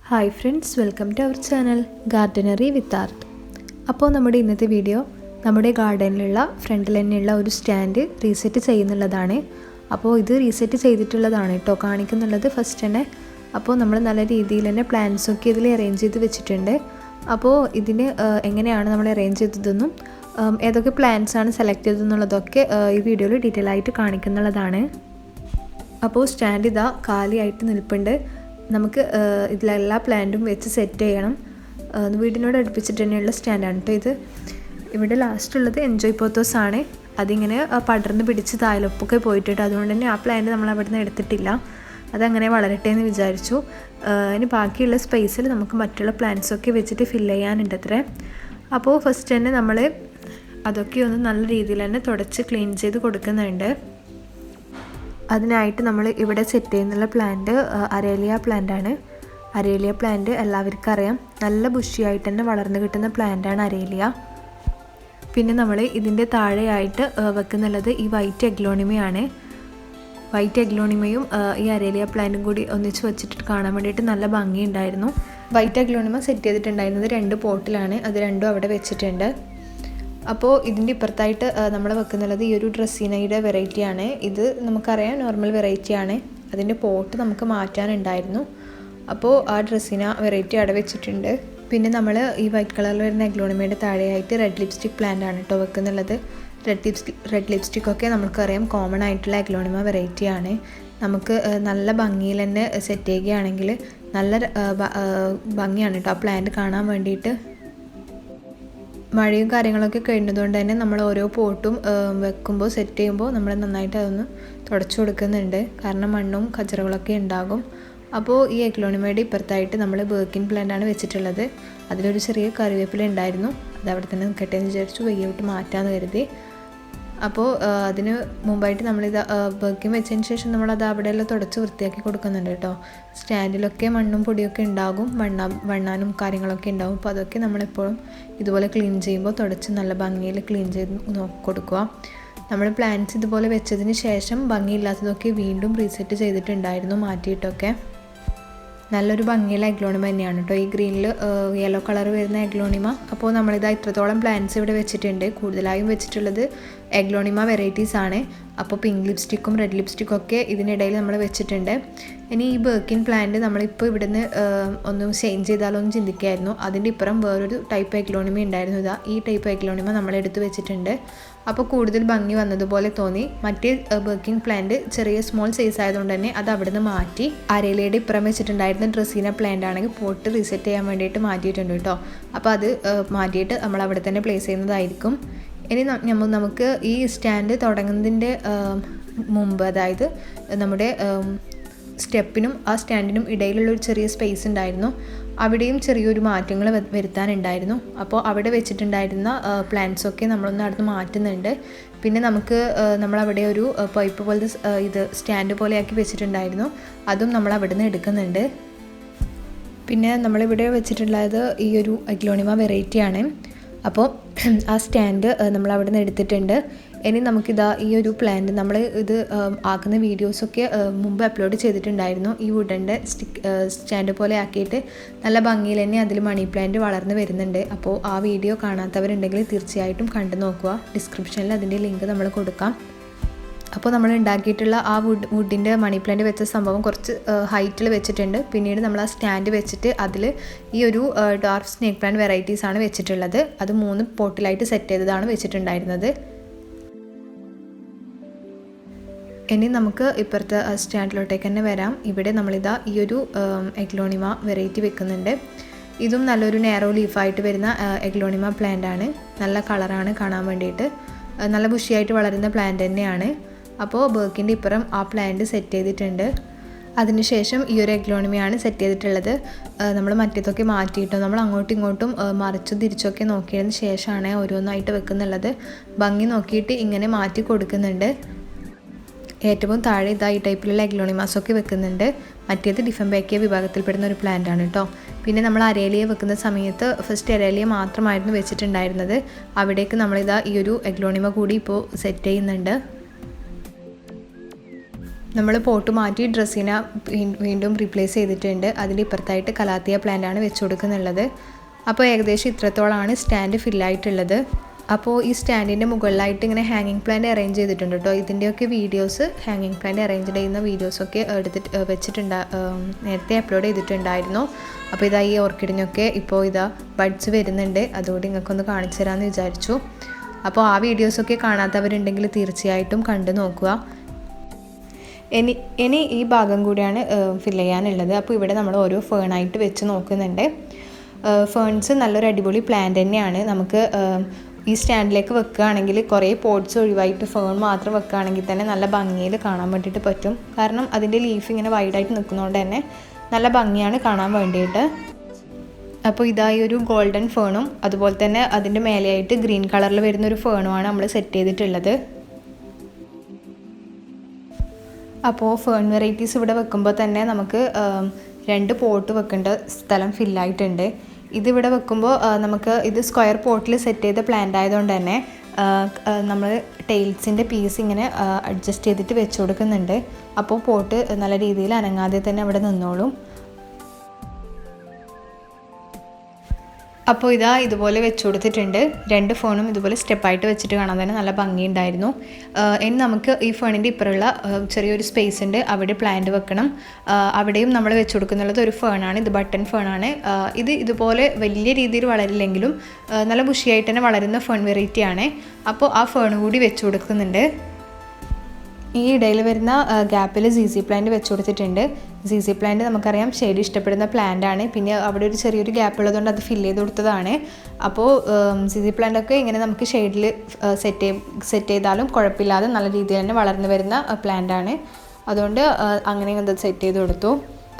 Hi friends, welcome to our channel gardenery with art. അപ്പോൾ നമ്മുടെ ഇന്നത്തെ വീഡിയോ നമ്മുടെ ഗാർഡനിലുള്ള ഫ്രണ്ടിൽ തന്നെയുള്ള ഒരു സ്റ്റാൻഡ് റീസെറ്റ് ചെയ്യുന്നുള്ളതാണ്. അപ്പോൾ ഇത് റീസെറ്റ് ചെയ്തിട്ടുള്ളതാണ് കേട്ടോ കാണിക്കുന്നുള്ളത് ഫസ്റ്റ് തന്നെ. അപ്പോൾ നമ്മൾ നല്ല രീതിയിൽ തന്നെ പ്ലാന്റ്സൊക്കെ ഇതിൽ അറേഞ്ച് ചെയ്ത് വെച്ചിട്ടുണ്ട്. അപ്പോൾ ഇതിന് എങ്ങനെയാണ് നമ്മൾ അറേഞ്ച് ചെയ്തതെന്നും ഏതൊക്കെ പ്ലാന്റ്സാണ് സെലക്ട് ചെയ്തതെന്നുള്ളതൊക്കെ ഈ വീഡിയോയിൽ ഡീറ്റെയിൽ ആയിട്ട് കാണിക്കുന്നുള്ളതാണ്. അപ്പോൾ സ്റ്റാൻഡ് ഇതാ കാലിയായിട്ട് നിൽപ്പുണ്ട്. നമുക്ക് ഇതിലെല്ലാ പ്ലാന്റും വെച്ച് സെറ്റ് ചെയ്യണം. വീടിനോട് അടുപ്പിച്ചിട്ട് തന്നെയുള്ള സ്റ്റാൻഡാണ് കേട്ടോ ഇത്. ഇവിടെ ലാസ്റ്റുള്ളത് എൻജോയ് പോത്തോസ് ആണ്. അതിങ്ങനെ പടർന്ന് പിടിച്ച് തായലൊപ്പൊക്കെ പോയിട്ടുണ്ട്. അതുകൊണ്ട് തന്നെ ആ പ്ലാന്റ് നമ്മൾ അവിടെ നിന്ന് എടുത്തിട്ടില്ല. അതങ്ങനെ വളരട്ടെ എന്ന് വിചാരിച്ചു. ഇനി ബാക്കിയുള്ള സ്പേസിൽ നമുക്ക് മറ്റുള്ള പ്ലാന്റ്സൊക്കെ വെച്ചിട്ട് ഫില്ല് ചെയ്യാനുണ്ട് അത്രേ. അപ്പോൾ ഫസ്റ്റ് തന്നെ നമ്മൾ അതൊക്കെ ഒന്ന് നല്ല രീതിയിൽ തന്നെ തുടച്ച് ക്ലീൻ ചെയ്ത് കൊടുക്കുന്നുണ്ട്. അതിനായിട്ട് നമ്മൾ ഇവിടെ സെറ്റ് ചെയ്യുന്നുള്ള പ്ലാന്റ് അരേലിയ പ്ലാന്റാണ്. അരേലിയ പ്ലാന്റ് എല്ലാവർക്കും അറിയാം, നല്ല ബുഷിയായിട്ട് തന്നെ വളർന്നു കിട്ടുന്ന പ്ലാന്റാണ് അരേലിയ. പിന്നെ നമ്മൾ ഇതിൻ്റെ താഴെയായിട്ട് വെക്കുന്നുള്ളത് ഈ വൈറ്റ് എഗ്ലോണിമയാണ്. വൈറ്റ് എഗ്ലോണിമയും ഈ അരേലിയ പ്ലാന്റും കൂടി ഒന്നിച്ച് വെച്ചിട്ട് കാണാൻ വേണ്ടിയിട്ട് നല്ല ഭംഗിയുണ്ടായിരുന്നു. വൈറ്റ് എഗ്ലോണിമ സെറ്റ് ചെയ്തിട്ടുണ്ടായിരുന്നത് 2 പോട്ടിലാണ്. അത് രണ്ടും അവിടെ വെച്ചിട്ടുണ്ട്. അപ്പോൾ ഇതിൻ്റെ ഇപ്പുറത്തായിട്ട് നമ്മൾ വെക്കുന്നുള്ളത് ഈ ഒരു ഡ്രസ്സീനയുടെ വെറൈറ്റിയാണ്. ഇത് നമുക്കറിയാം നോർമൽ വെറൈറ്റിയാണ്. അതിൻ്റെ പോട്ട് നമുക്ക് മാറ്റാനുണ്ടായിരുന്നു. അപ്പോൾ ആ ഡ്രസ്സീന വെറൈറ്റി അവിടെ വെച്ചിട്ടുണ്ട്. പിന്നെ നമ്മൾ ഈ വൈറ്റ് കളറിൽ വരുന്ന എഗ്ലോണിമയുടെ താഴെയായിട്ട് റെഡ് ലിപ്സ്റ്റിക് പ്ലാന്റ് ആണ് കേട്ടോ വെക്കുന്നുള്ളത്. റെഡ് ലിപ്സ്റ്റിക്കൊക്കെ നമുക്കറിയാം കോമൺ ആയിട്ടുള്ള എഗ്ലോണിമ വെറൈറ്റിയാണ്. നമുക്ക് നല്ല ഭംഗിയിൽ തന്നെ സെറ്റ് ചെയ്യുകയാണെങ്കിൽ നല്ല ഭംഗിയാണ് കേട്ടോ ആ പ്ലാന്റ് കാണാൻ വേണ്ടിയിട്ട്. മഴയും കാര്യങ്ങളൊക്കെ കഴിഞ്ഞതുകൊണ്ട് തന്നെ നമ്മൾ ഓരോ പോട്ടും വെക്കുമ്പോൾ സെറ്റ് ചെയ്യുമ്പോൾ നമ്മൾ നന്നായിട്ട് അതൊന്ന് തുടച്ചു കൊടുക്കുന്നുണ്ട്. കാരണം മണ്ണും കച്ചറകളൊക്കെ ഉണ്ടാകും. അപ്പോൾ ഈ എഗ്ലോണിമയുടെ ഇപ്പുറത്തായിട്ട് നമ്മൾ ബേർക്കിൻ പ്ലാന്റാണ് വെച്ചിട്ടുള്ളത്. അതിലൊരു ചെറിയ കറിവേപ്പില ഉണ്ടായിരുന്നു. അത് അവിടെ തന്നെ നിൽക്കട്ടെ എന്ന് വിചാരിച്ചു, വെയ്യോട്ട് മാറ്റാമെന്ന് കരുതി. അപ്പോൾ അതിന് മുമ്പായിട്ട് നമ്മളിത് ബേർക്കിൻ വെച്ചതിന് ശേഷം നമ്മളത് അവിടെയെല്ലാം തുടച്ച് വൃത്തിയാക്കി കൊടുക്കുന്നുണ്ട് കേട്ടോ. സ്റ്റാൻഡിലൊക്കെ മണ്ണും പൊടിയൊക്കെ ഉണ്ടാകും, വണ്ണാനും കാര്യങ്ങളൊക്കെ ഉണ്ടാകും. അപ്പോൾ അതൊക്കെ നമ്മളെപ്പോഴും ഇതുപോലെ ക്ലീൻ ചെയ്യുമ്പോൾ തുടച്ച് നല്ല ഭംഗിയിൽ ക്ലീൻ ചെയ്ത് കൊടുക്കുക. നമ്മൾ പ്ലാന്റ്സ് ഇതുപോലെ വെച്ചതിന് ശേഷം ഭംഗിയില്ലാത്തതൊക്കെ വീണ്ടും റീസെറ്റ് ചെയ്തിട്ടുണ്ടായിരുന്നു മാറ്റിയിട്ടൊക്കെ. നല്ലൊരു ഭംഗിയുള്ള എഗ്ലോണിമ തന്നെയാണ് കേട്ടോ ഈ ഗ്രീനിൽ യെല്ലോ കളർ വരുന്ന എഗ്ലോണിമ. അപ്പോൾ നമ്മളിതാ ഇത്രത്തോളം പ്ലാന്റ്സ് ഇവിടെ വെച്ചിട്ടുണ്ട്. കൂടുതലായും വെച്ചിട്ടുള്ളത് എഗ്ലോണിമ വെറൈറ്റീസ് ആണ്. അപ്പോൾ പിങ്ക് ലിപ്സ്റ്റിക്കും റെഡ് ലിപ്സ്റ്റിക്കും ഒക്കെ ഇതിനിടയിൽ നമ്മൾ വെച്ചിട്ടുണ്ട്. ഇനി ഈ ബേർക്കിൻ പ്ലാന്റ് നമ്മളിപ്പോൾ ഇവിടുന്ന് ഒന്ന് ചേഞ്ച് ചെയ്താലോ എന്ന് ചിന്തിക്കുകയായിരുന്നു. അതിൻ്റെ ഇപ്പുറം വേറൊരു ടൈപ്പ് എഗ്ലോണിമ ഉണ്ടായിരുന്നു. ഇതാ ഈ ടൈപ്പ് എഗ്ലോണിമ നമ്മളെടുത്ത് വെച്ചിട്ടുണ്ട്. അപ്പോൾ കൂടുതൽ ഭംഗി വന്നതുപോലെ തോന്നി. മറ്റേ ബേർക്കിൻ പ്ലാന്റ് ചെറിയ സ്മോൾ സൈസ് ആയതുകൊണ്ട് തന്നെ അത് അവിടെ നിന്ന് മാറ്റി അരയിലയുടെ ഇപ്പുറം വെച്ചിട്ടുണ്ടായിരുന്ന ഡ്രസ്സീന പ്ലാന്റ് ആണെങ്കിൽ പോട്ട് റീസെറ്റ് ചെയ്യാൻ വേണ്ടിയിട്ട് മാറ്റിയിട്ടുണ്ട് കേട്ടോ. അപ്പോൾ അത് മാറ്റിയിട്ട് നമ്മൾ അവിടെ തന്നെ പ്ലേസ് ചെയ്യുന്നതായിരിക്കും. ഇനി നമുക്ക് ഈ സ്റ്റാൻഡ് തുടങ്ങുന്നതിൻ്റെ മുമ്പ്, അതായത് നമ്മുടെ സ്റ്റെപ്പിനും ആ സ്റ്റാൻഡിനും ഇടയിലുള്ളൊരു ചെറിയ സ്പേസ് ഉണ്ടായിരുന്നു. അവിടെയും ചെറിയൊരു മാറ്റങ്ങൾ വരുത്താനുണ്ടായിരുന്നു. അപ്പോൾ അവിടെ വെച്ചിട്ടുണ്ടായിരുന്ന പ്ലാന്റ്സൊക്കെ നമ്മളൊന്ന് അവിടുന്ന് മാറ്റുന്നുണ്ട്. പിന്നെ നമ്മളവിടെ ഒരു പൈപ്പ് പോലത്തെ ഇത് സ്റ്റാൻഡ് പോലെയാക്കി വെച്ചിട്ടുണ്ടായിരുന്നു. അതും നമ്മൾ അവിടെ നിന്ന് എടുക്കുന്നുണ്ട്. പിന്നെ നമ്മളിവിടെ വെച്ചിട്ടുള്ളത് ഈ ഒരു എഗ്ലോണിമ വെറൈറ്റിയാണ്. അപ്പോൾ ആ സ്റ്റാൻഡ് നമ്മൾ അവിടെ നിന്ന് എടുത്തിട്ടുണ്ട്. ഇനി നമുക്കിതാ ഈ ഒരു പ്ലാന്റ് നമ്മൾ ഇത് ആക്കുന്ന വീഡിയോസൊക്കെ മുമ്പ് അപ്ലോഡ് ചെയ്തിട്ടുണ്ടായിരുന്നു. ഈ വുഡൻ്റെ സ്റ്റാൻഡ് പോലെ ആക്കിയിട്ട് നല്ല ഭംഗിയിൽ തന്നെ അതിൽ മണി പ്ലാന്റ് വളർന്ന് വരുന്നുണ്ട്. അപ്പോൾ ആ വീഡിയോ കാണാത്തവരുണ്ടെങ്കിൽ തീർച്ചയായിട്ടും കണ്ടു നോക്കുക. ഡിസ്ക്രിപ്ഷനിൽ അതിൻ്റെ ലിങ്ക് നമ്മൾ കൊടുക്കാം. അപ്പോൾ നമ്മൾ ഉണ്ടാക്കിയിട്ടുള്ള ആ വുഡിൻ്റെ മണി പ്ലാന്റ് വെച്ച സംഭവം കുറച്ച് ഹൈറ്റിൽ വെച്ചിട്ടുണ്ട്. പിന്നീട് നമ്മൾ ആ സ്റ്റാൻഡ് വെച്ചിട്ട് അതിൽ ഈ ഒരു ഡാർക്ക് സ്നേക്ക് പ്ലാന്റ് വെറൈറ്റീസാണ് വെച്ചിട്ടുള്ളത്. അത് 3 പോട്ടിലായിട്ട് സെറ്റ് ചെയ്തതാണ് വെച്ചിട്ടുണ്ടായിരുന്നത്. ഇനി നമുക്ക് ഇപ്പുറത്തെ സ്റ്റാൻഡിലോട്ടേക്ക് തന്നെ വരാം. ഇവിടെ നമ്മളിതാ ഈ ഒരു എഗ്ലോണിമ വെറൈറ്റി വെക്കുന്നുണ്ട്. ഇതും നല്ലൊരു നാരോ ലീഫായിട്ട് വരുന്ന എഗ്ലോണിമ പ്ലാന്റ് ആണ്. നല്ല കളറാണ് കാണാൻ വേണ്ടിയിട്ട്. നല്ല ബുഷിയായിട്ട് വളരുന്ന പ്ലാന്റ് തന്നെയാണ്. അപ്പോൾ ബേർക്കിൻ്റെ ഇപ്പുറം ആ പ്ലാന്റ് സെറ്റ് ചെയ്തിട്ടുണ്ട്. അതിനുശേഷം ഈ ഒരു എഗ്ലോണിമയാണ് സെറ്റ് ചെയ്തിട്ടുള്ളത്. നമ്മൾ മറ്റേതൊക്കെ മാറ്റിയിട്ടോ നമ്മൾ അങ്ങോട്ടും ഇങ്ങോട്ടും മറിച്ചും തിരിച്ചൊക്കെ നോക്കിയതിന് ശേഷമാണ് ഓരോന്നായിട്ട് വെക്കുന്നുള്ളത്. ഭംഗി നോക്കിയിട്ട് ഇങ്ങനെ മാറ്റി കൊടുക്കുന്നുണ്ട്. ഏറ്റവും താഴെ ഈ ടൈപ്പിലുള്ള എഗ്ലോണിമാസൊക്കെ വെക്കുന്നുണ്ട്. മറ്റേത് ഡിഫംബേക്കിയ വിഭാഗത്തിൽപ്പെടുന്ന ഒരു പ്ലാന്റ് ആണ് കേട്ടോ. പിന്നെ നമ്മൾ അരേലിയ വെക്കുന്ന സമയത്ത് ഫസ്റ്റ് അരേലിയ മാത്രമായിരുന്നു വെച്ചിട്ടുണ്ടായിരുന്നത്. അവിടേക്ക് നമ്മളിതാ ഈ ഒരു എഗ്ലോണിമ കൂടി ഇപ്പോൾ സെറ്റ് ചെയ്യുന്നുണ്ട്. നമ്മൾ പോട്ട് മാറ്റി ഡ്രസ്സിനെ വീണ്ടും റീപ്ലേസ് ചെയ്തിട്ടുണ്ട്. അതിൻ്റെ ഇപ്പുറത്തായിട്ട് കലാത്തിയ പ്ലാന്റാണ് വെച്ച് കൊടുക്കുന്നുള്ളത്. അപ്പോൾ ഏകദേശം ഇത്രത്തോളമാണ് സ്റ്റാൻഡ് ഫില്ലായിട്ടുള്ളത്. അപ്പോൾ ഈ സ്റ്റാൻഡിൻ്റെ മുകളിലായിട്ട് ഇങ്ങനെ ഹാങ്ങിങ് പ്ലാന്റ് അറേഞ്ച് ചെയ്തിട്ടുണ്ട് കേട്ടോ. ഇതിൻ്റെയൊക്കെ വീഡിയോസ്, ഹാങ്ങിങ് പ്ലാന്റ് അറേഞ്ച് ചെയ്യുന്ന വീഡിയോസൊക്കെ നേരത്തെ അപ്ലോഡ് ചെയ്തിട്ടുണ്ടായിരുന്നു. അപ്പോൾ ഇതാ ഈ ഓർക്കിഡിനൊക്കെ ഇപ്പോൾ ഇതാ ബഡ്സ് വരുന്നുണ്ട്. അതുകൊണ്ട് നിങ്ങൾക്കൊന്ന് കാണിച്ചു തരാമെന്ന് വിചാരിച്ചു. അപ്പോൾ ആ വീഡിയോസൊക്കെ കാണാത്തവരുണ്ടെങ്കിൽ തീർച്ചയായിട്ടും കണ്ടു നോക്കുക. ഇനി ഈ ഭാഗം കൂടിയാണ് ഫില്ല് ചെയ്യാനുള്ളത്. അപ്പോൾ ഇവിടെ നമ്മൾ ഓരോ ഫേണായിട്ട് വെച്ച് നോക്കുന്നുണ്ട്. ഫേൺസ് നല്ലൊരു അടിപൊളി പ്ലാന്റ് തന്നെയാണ്. നമുക്ക് ഈ സ്റ്റാൻഡിലേക്ക് വെക്കുകയാണെങ്കിൽ കുറേ പോട്ട്സ് ഒഴിവായിട്ട് ഫേൺ മാത്രം വെക്കുകയാണെങ്കിൽ തന്നെ നല്ല ഭംഗിയിൽ കാണാൻ വേണ്ടിയിട്ട് പറ്റും. കാരണം അതിൻ്റെ ലീഫ് ഇങ്ങനെ വൈഡായിട്ട് നിൽക്കുന്നതുകൊണ്ട് തന്നെ നല്ല ഭംഗിയാണ് കാണാൻ വേണ്ടിയിട്ട്. അപ്പോൾ ഇതായി ഒരു ഗോൾഡൻ ഫേണും അതുപോലെ തന്നെ അതിൻ്റെ മേലെയായിട്ട് ഗ്രീൻ കളറിൽ വരുന്നൊരു ഫേണുമാണ് നമ്മൾ സെറ്റ് ചെയ്തിട്ടുള്ളത്. അപ്പോൾ ഫേൺ വെറൈറ്റീസ് ഇവിടെ വെക്കുമ്പോൾ തന്നെ നമുക്ക് 2 പോട്ട് വെക്കേണ്ട സ്ഥലം ഫില്ലായിട്ടുണ്ട്. ഇതിവിടെ വെക്കുമ്പോൾ നമുക്ക് ഇത് സ്ക്വയർ പോട്ടിൽ സെറ്റ് ചെയ്ത പ്ലാന്റ് ആയതുകൊണ്ട് തന്നെ നമ്മൾ ടൈൽസിൻ്റെ പീസ് ഇങ്ങനെ അഡ്ജസ്റ്റ് ചെയ്തിട്ട് വെച്ച് കൊടുക്കുന്നുണ്ട്. അപ്പോൾ പോട്ട് നല്ല രീതിയിൽ അനങ്ങാതെ തന്നെ അവിടെ നിന്നോളും. അപ്പോൾ ഇതാ ഇതുപോലെ വെച്ച് കൊടുത്തിട്ടുണ്ട്. 2 ഫേണും ഇതുപോലെ സ്റ്റെപ്പായിട്ട് വെച്ചിട്ട് കാണാൻ തന്നെ നല്ല ഭംഗിയുണ്ടായിരുന്നു. ഇനി നമുക്ക് ഈ ഫേണിൻ്റെ ഇപ്പുറമുള്ള ചെറിയൊരു സ്പേസ് ഉണ്ട്, അവിടെ പ്ലാന്റ് വെക്കണം. അവിടെയും നമ്മൾ വെച്ച് കൊടുക്കുന്നുള്ളത് ഒരു ഫേണാണ്. ഇത് ബട്ടൺ ഫേണാണ്. ഇത് ഇതുപോലെ വലിയ രീതിയിൽ വളരില്ലെങ്കിലും നല്ല ബുഷിയായിട്ട് തന്നെ വളരുന്ന ഫേൺ വെറൈറ്റിയാണ്. അപ്പോൾ ആ ഫേൺ കൂടി വെച്ച് കൊടുക്കുന്നുണ്ട്. ഈ ഇടയിൽ വരുന്ന ഗ്യാപ്പിൽ സി പ്ലാന്റ് വെച്ച് കൊടുത്തിട്ടുണ്ട്. സി പ്ലാന്റ് നമുക്കറിയാം ഷെയ്ഡ് ഇഷ്ടപ്പെടുന്ന പ്ലാന്റ് ആണ്. പിന്നെ അവിടെ ഒരു ചെറിയൊരു ഗ്യാപ്പ് ഉള്ളതുകൊണ്ട് അത് ഫില്ല് ചെയ്ത് കൊടുത്തതാണ്. അപ്പോൾ സി പ്ലാന്റ് ഒക്കെ ഇങ്ങനെ നമുക്ക് ഷെയ്ഡിൽ സെറ്റ് ചെയ്താലും കുഴപ്പമില്ലാതെ നല്ല രീതിയിൽ തന്നെ വളർന്നു വരുന്ന പ്ലാന്റ് ആണ്. അതുകൊണ്ട് അങ്ങനെ അത് സെറ്റ് ചെയ്ത് കൊടുത്തു.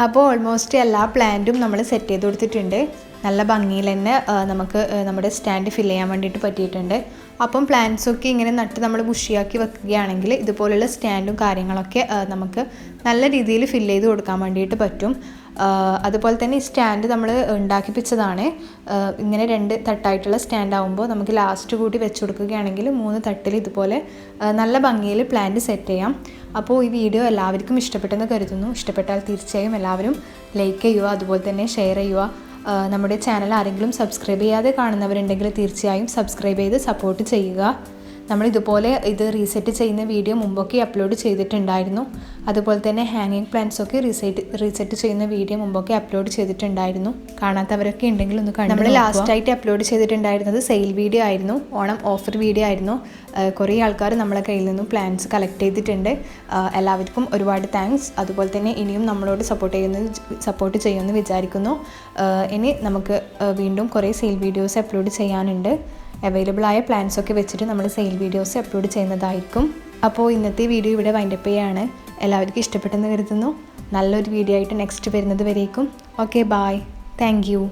അപ്പോൾ ഓൾമോസ്റ്റ് എല്ലാ പ്ലാന്റും നമ്മൾ സെറ്റ് ചെയ്ത് കൊടുത്തിട്ടുണ്ട്. നല്ല ഭംഗിയിൽ തന്നെ നമുക്ക് നമ്മുടെ സ്റ്റാൻഡ് ഫില്ല് ചെയ്യാൻ വേണ്ടിയിട്ട് പറ്റിയിട്ടുണ്ട്. അപ്പം പ്ലാന്റ്സൊക്കെ ഇങ്ങനെ നട്ട് നമ്മൾ ബുഷിയാക്കി വെക്കുകയാണെങ്കിൽ ഇതുപോലുള്ള സ്റ്റാൻഡും കാര്യങ്ങളൊക്കെ നമുക്ക് നല്ല രീതിയിൽ ഫില്ല് ചെയ്ത് കൊടുക്കാൻ വേണ്ടിയിട്ട് പറ്റും. അതുപോലെ തന്നെ ഈ സ്റ്റാൻഡ് നമ്മൾ ഉണ്ടാക്കിപ്പിച്ചതാണ്. ഇങ്ങനെ 2 തട്ടായിട്ടുള്ള സ്റ്റാൻഡ് ആകുമ്പോൾ നമുക്ക് ലാസ്റ്റ് കൂടി വെച്ച് കൊടുക്കുകയാണെങ്കിൽ 3 തട്ടിൽ ഇതുപോലെ നല്ല ഭംഗിയിൽ പ്ലാന്റ് സെറ്റ് ചെയ്യാം. അപ്പോൾ ഈ വീഡിയോ എല്ലാവർക്കും ഇഷ്ടപ്പെട്ടെന്ന് കരുതുന്നു. ഇഷ്ടപ്പെട്ടാൽ തീർച്ചയായും എല്ലാവരും ലൈക്ക് ചെയ്യുക, അതുപോലെ തന്നെ ഷെയർ ചെയ്യുക. നമ്മുടെ ചാനൽ ആരെങ്കിലും സബ്സ്ക്രൈബ് ചെയ്യാതെ കാണുന്നവരുണ്ടെങ്കിൽ തീർച്ചയായും സബ്സ്ക്രൈബ് ചെയ്ത് സപ്പോർട്ട് ചെയ്യുക. നമ്മളിതുപോലെ ഇത് റീസെറ്റ് ചെയ്യുന്ന വീഡിയോ മുമ്പൊക്കെ അപ്ലോഡ് ചെയ്തിട്ടുണ്ടായിരുന്നു. അതുപോലെ തന്നെ ഹാങ്ങിങ് പ്ലാന്റ്സൊക്കെ റീസെറ്റ് ചെയ്യുന്ന വീഡിയോ മുമ്പൊക്കെ അപ്ലോഡ് ചെയ്തിട്ടുണ്ടായിരുന്നു. കാണാത്തവരൊക്കെ ഉണ്ടെങ്കിൽ ഒന്ന് കണ്ടു. നമ്മൾ ലാസ്റ്റായിട്ട് അപ്ലോഡ് ചെയ്തിട്ടുണ്ടായിരുന്നത് സെയിൽ വീഡിയോ ആയിരുന്നു, ഓണം ഓഫർ വീഡിയോ ആയിരുന്നു. കുറേ ആൾക്കാർ നമ്മളെ കയ്യിൽ നിന്നും പ്ലാന്റ്സ് കളക്ട് ചെയ്തിട്ടുണ്ട്. എല്ലാവർക്കും ഒരുപാട് താങ്ക്സ്. അതുപോലെ തന്നെ ഇനിയും നമ്മളോട് സപ്പോർട്ട് ചെയ്യുമെന്ന് വിചാരിക്കുന്നു. ഇനി നമുക്ക് വീണ്ടും കുറേ സെയിൽ വീഡിയോസ് അപ്ലോഡ് ചെയ്യാനുണ്ട്. അവൈലബിൾ ആയ പ്ലാൻസൊക്കെ വെച്ചിട്ട് നമ്മൾ സെയിൽ വീഡിയോസ് അപ്ലോഡ് ചെയ്യുന്നതായിരിക്കും. അപ്പോൾ ഇന്നത്തെ വീഡിയോ ഇവിടെ വൈൻഡപ്പ് ചെയ്യുകയാണ്. എല്ലാവർക്കും ഇഷ്ടപ്പെട്ടെന്ന് കരുതുന്നു. നല്ലൊരു വീഡിയോ ആയിട്ട് നെക്സ്റ്റ് വരുന്നത് വരേക്കും. Okay, bye. Thank U.